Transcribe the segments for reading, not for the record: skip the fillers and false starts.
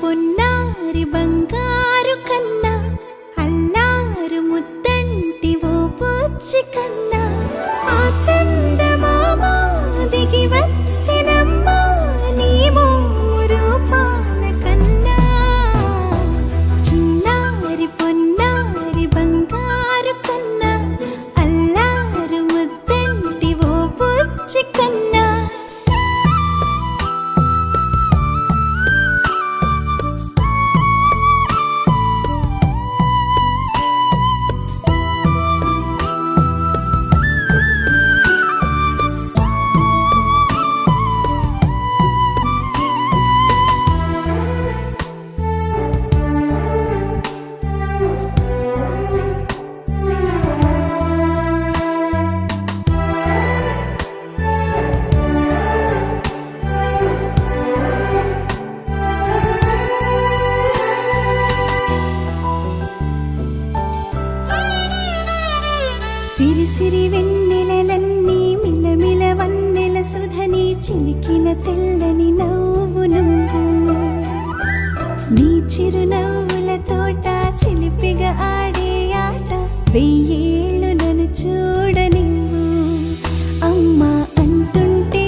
పొన్నారి బంగారు కన్నా అల్లారు ముద్దంటి ఓ పూచి కన్నా ఆ చందమామ దిగి వచ్చినమ్మా నీ రూపాల కన్నా చిన్నారి పొన్నారి బంగారు కన్నా అల్లారు ముద్దంటి ఓ పూచి కన్నా సిరి సిరి వెన్నెలలన్నీ మిలమిల వన్నెల సుధని చిలికిన తెల్లని నవ్వు నువ్వు నీ చిరునవ్వుల తోట చిలిపిగా ఆడే ఆట వెయ్యేళ్ళు నన్ను చూడనివ్వు అమ్మా అంటుంటే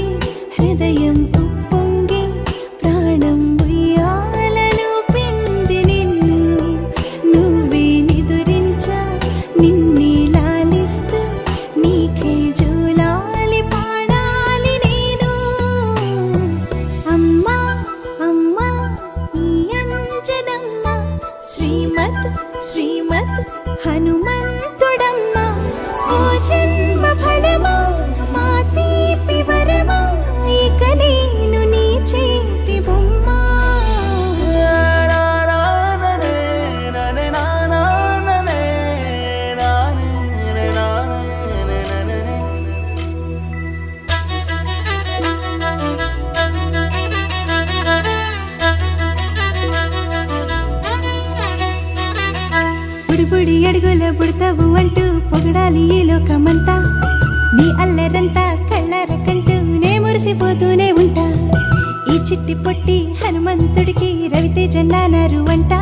హృదయం ఉప్పొంగి ప్రాణం ఉయ్యాలలో పిండి నిన్ను నువ్వే నిదురించా నిన్నే నీకే జోలాలి పాడాలి నేను అమ్మా అమ్మా ఈ అంజనమ్మ శ్రీమత్ శ్రీమత్ హనుమంతుడమ్మ ఓ జన్మ ఫలమా మా తీపి వరమా ఇక నేను నీ చేతి బొమ్మ బుడి అడుగుల పుడతావు అంటూ పొగడాలి ఈ లోకమంతా నీ అల్లరంతా కళ్ళరకంటూ నే మురిసిపోతూనే ఉంటా ఈ చిట్టి పొట్టి హనుమంతుడికి రవితేజ నానారు అంట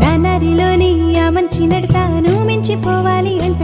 నానారిలోని ఆ మంచి నడతా నువ్వు మించిపోవాలి అంట